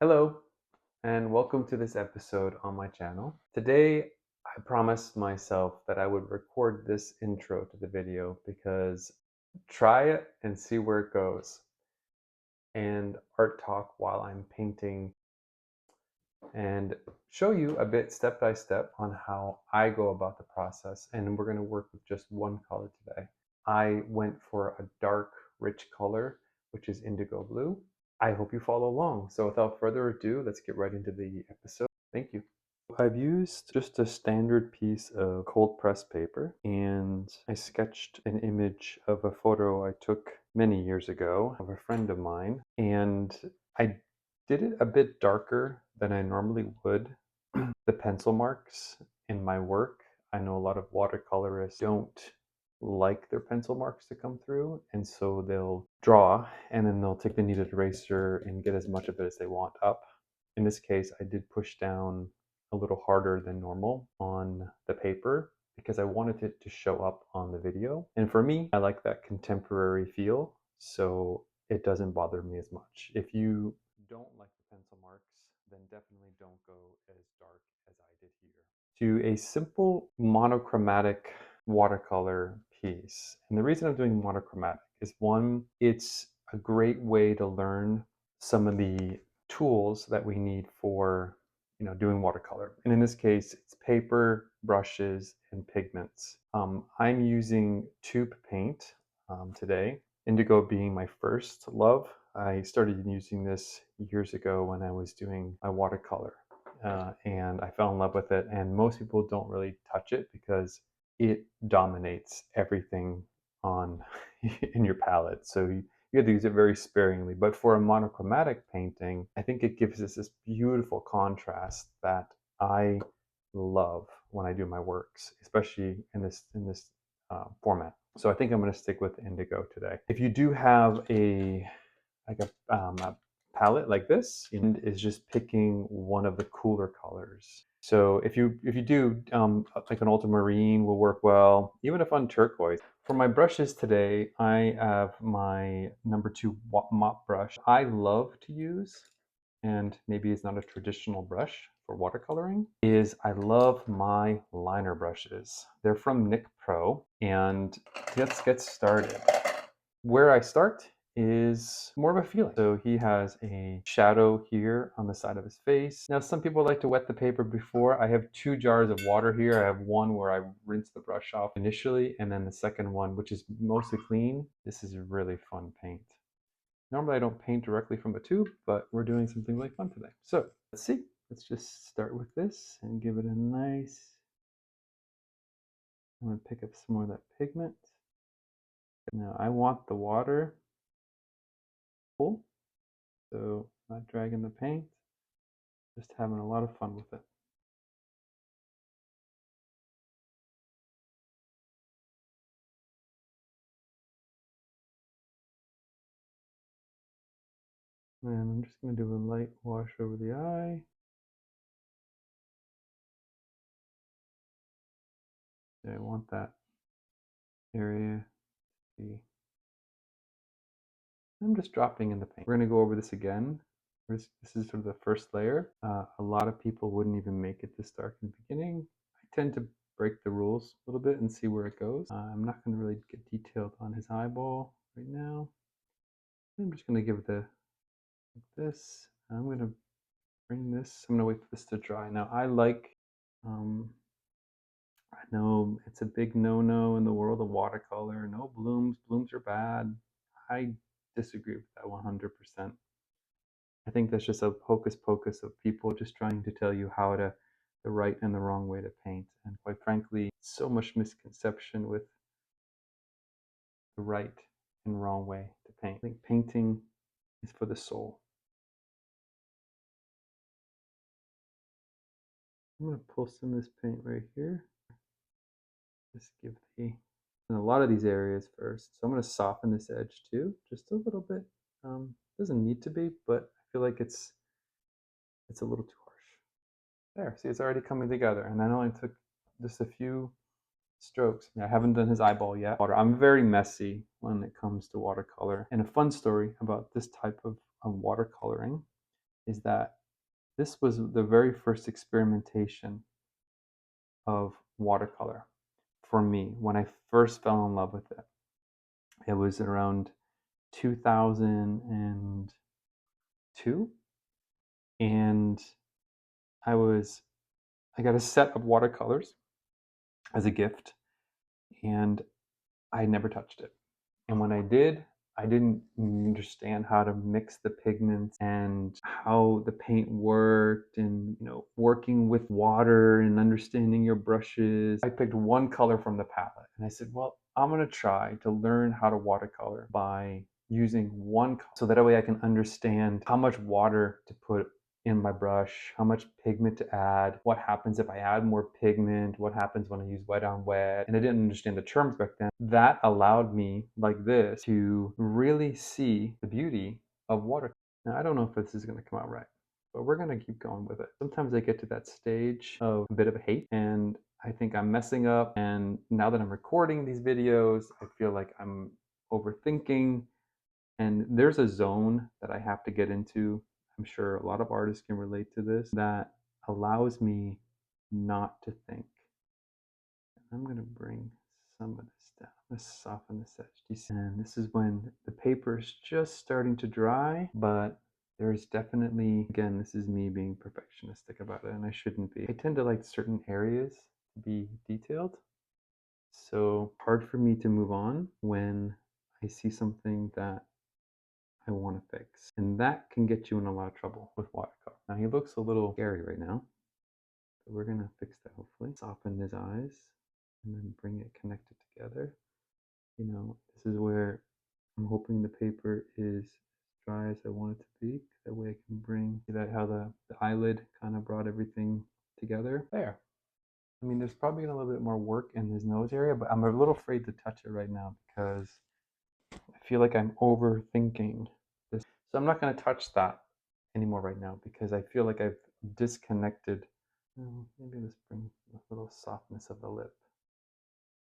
Hello, and welcome to this episode on my channel. Today, I promised myself that I would record this intro to the video because try it and see where it goes. And art talk while I'm painting and show you a bit step by step on how I go about the process. And we're going to work with just one color today. I went for a dark, rich color, which is indigo blue. I hope you follow along. So without further ado, let's get right into the episode. Thank you. I've used just a standard piece of cold press paper, and I sketched an image of a photo I took many years ago of a friend of mine, and I did it a bit darker than I normally would. The pencil marks in my work, I know a lot of watercolorists don't like their pencil marks to come through, and so they'll draw and then they'll take the kneaded eraser and get as much of it as they want up. In this case, I did push down a little harder than normal on the paper because I wanted it to show up on the video. And for me, I like that contemporary feel, so it doesn't bother me as much. If you don't like the pencil marks, then definitely don't go as dark as I did here. To a simple monochromatic watercolor piece. And the reason I'm doing monochromatic is, one, it's a great way to learn some of the tools that we need for doing watercolor. And in this case, it's paper, brushes, and pigments. I'm using tube paint today, indigo being my first love. I started using this years ago when I was doing my watercolor, and I fell in love with it. And most people don't really touch it because it dominates everything on in your palette. So you have to use it very sparingly. But for a monochromatic painting, I think it gives us this beautiful contrast that I love when I do my works, especially in this format. So I think I'm going to stick with indigo today. If you do have a palette like this, and is just picking one of the cooler colors. So if you do like an ultramarine will work well, even a fun turquoise. For my brushes today, I have my #2 mop brush. I love to use, and maybe it's not a traditional brush for watercoloring, is I love my liner brushes. They're from Nick Pro, and let's get started. Where I start is more of a feeling. So he has a shadow here on the side of his face. Now, some people like to wet the paper before. I have 2 jars of water here. I have one where I rinse the brush off initially, and then the second one, which is mostly clean. This is a really fun paint. Normally I don't paint directly from a tube, but we're doing something really fun today. So let's see. Let's just start with this and give it a nice, I'm going to pick up some more of that pigment. Now I want the water full, so not dragging the paint, just having a lot of fun with it. And I'm just going to do a light wash over the eye. I want that area to be. I'm just dropping in the paint. We're going to go over this again. This is sort of the first layer. A lot of people wouldn't even make it this dark in the beginning. I tend to break the rules a little bit and see where it goes. I'm not going to really get detailed on his eyeball right now. I'm just going to give it like this. I'm going to bring this. I'm going to wait for this to dry. Now I like, I know it's a big no-no in the world of watercolor. No blooms. Blooms are bad. I disagree with that 100%. I think that's just a hocus pocus of people just trying to tell you how to the right and the wrong way to paint. And quite frankly, so much misconception with the right and wrong way to paint. I think painting is for the soul. I'm going to pull some of this paint right here. Just give the, in a lot of these areas first. So I'm going to soften this edge too, just a little bit. Doesn't need to be, but I feel like it's a little too harsh. There, see, it's already coming together, and that only took just a few strokes. I haven't done his eyeball yet. I'm very messy when it comes to watercolor. And a fun story about this type of watercoloring is that this was the very first experimentation of watercolor for me when I first fell in love with it. It was around 2002, and I got a set of watercolors as a gift, and I never touched it. And when I did, I didn't understand how to mix the pigments and how the paint worked, and working with water and understanding your brushes. I picked one color from the palette and I said, well, I'm going to try to learn how to watercolor by using one color, so that way I can understand how much water to put in my brush, how much pigment to add, what happens if I add more pigment, what happens when I use wet on wet. And I didn't understand the terms back then. That allowed me, like this, to really see the beauty of water. Now, I don't know if this is going to come out right, but we're going to keep going with it. Sometimes I get to that stage of a bit of a hate, and I think I'm messing up. And now that I'm recording these videos, I feel like I'm overthinking. And there's a zone that I have to get into. I'm sure a lot of artists can relate to this, that allows me not to think. I'm going to bring some of this down. Let's soften this edge. And this is when the paper is just starting to dry, but there's definitely, again, this is me being perfectionistic about it, and I shouldn't be. I tend to like certain areas to be detailed. So hard for me to move on when I see something that I want to fix. And that can get you in a lot of trouble with watercolor. Now he looks a little scary right now, but we're going to fix that hopefully. Soften his eyes and then bring it connected together. This is where I'm hoping the paper is as dry as I want it to be. That way I can see that how the eyelid kind of brought everything together. There. I mean, there's probably a little bit more work in his nose area, but I'm a little afraid to touch it right now because I feel like I'm overthinking this. So I'm not going to touch that anymore right now because I feel like I've disconnected. Maybe let's bring a little softness of the lip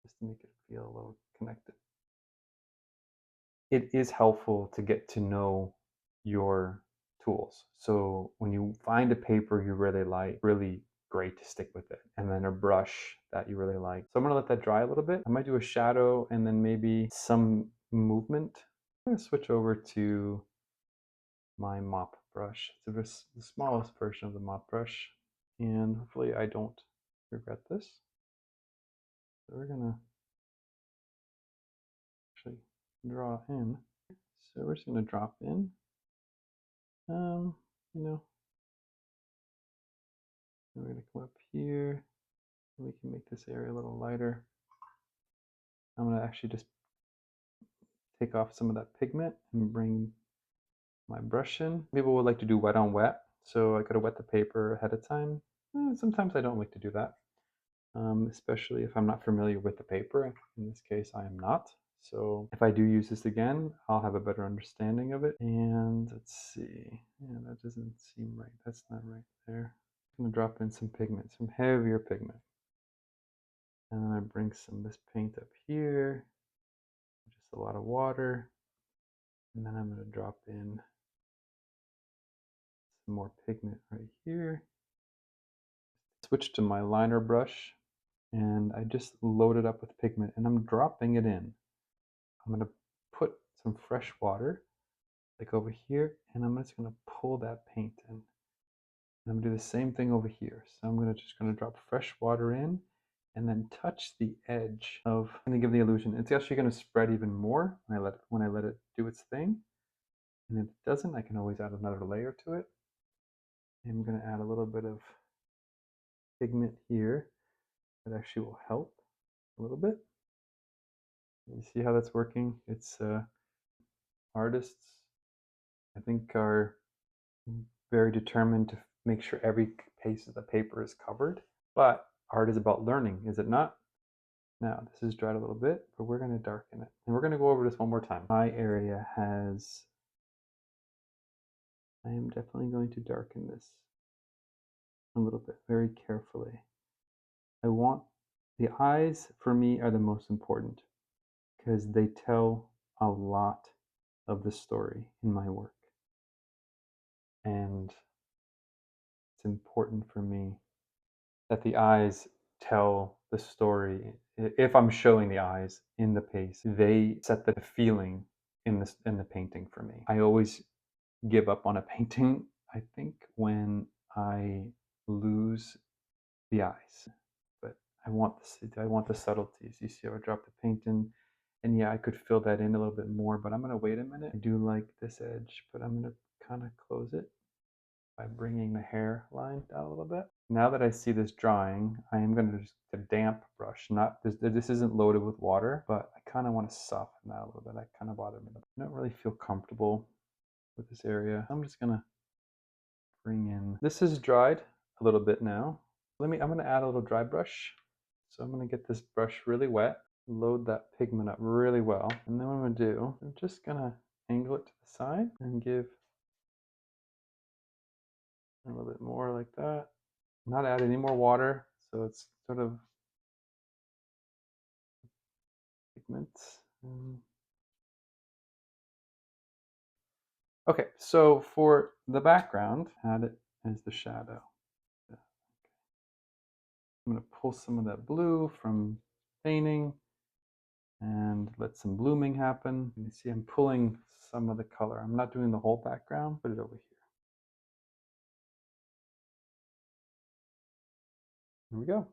just to make it feel a little connected. It is helpful to get to know your tools. So when you find a paper you really like, really great to stick with it. And then a brush that you really like. So I'm going to let that dry a little bit. I might do a shadow and then maybe some movement. I'm going to switch over to my mop brush. It's the smallest version of the mop brush, and hopefully I don't regret this. So we're gonna actually draw in. So we're just gonna drop in. We're gonna come up here, and we can make this area a little lighter. I'm gonna actually just take off some of that pigment and bring my brush in. People would like to do wet on wet, so I gotta wet the paper ahead of time. Sometimes I don't like to do that. Especially if I'm not familiar with the paper. In this case, I am not. So if I do use this again, I'll have a better understanding of it. And let's see. Yeah, that doesn't seem right. That's not right there. I'm going to drop in some pigment, some heavier pigment. And I bring some of this paint up here. Just a lot of water. And then I'm going to drop in some more pigment right here. Switch to my liner brush. And I just load it up with pigment, and I'm dropping it in. I'm going to put some fresh water, like over here, and I'm just going to pull that paint in. And I'm going to do the same thing over here. So I'm just going to drop fresh water in, and then touch the edge of, and give the illusion. It's actually going to spread even more when I let it do its thing. And if it doesn't, I can always add another layer to it. And I'm going to add a little bit of pigment here that actually will help a little bit. You see how that's working? It's artists, I think, are very determined to make sure every piece of the paper is covered. But art is about learning, is it not? Now, this is dried a little bit, but we're going to darken it. And we're going to go over this one more time. My area has, I am definitely going to darken this a little bit, very carefully. I want, the eyes for me are the most important because they tell a lot of the story in my work. And It's important for me that the eyes tell the story. If I'm showing the eyes in the paste, they set the feeling in the painting for me. I always give up on a painting, I think, when I lose the eyes. But I want the subtleties. You see how I dropped the paint in, and yeah, I could fill that in a little bit more, but I'm gonna wait a minute. I do like this edge, but I'm gonna kind of close it by bringing the hairline down a little bit. Now that I see this drawing, I am going to just a damp brush. Not this isn't loaded with water, but I kind of want to soften that a little bit. That kind of bothered me. I don't really feel comfortable with this area. I'm just gonna bring in. This is dried a little bit now. I'm gonna add a little dry brush. So I'm gonna get this brush really wet, load that pigment up really well, and then what I'm gonna do, I'm just gonna angle it to the side and give a little bit more like that. Not add any more water, so it's sort of pigments. Okay, so for the background, add it as the shadow. I'm going to pull some of that blue from painting and let some blooming happen. You see I'm pulling some of the color. I'm not doing the whole background, put it over here. Here we go.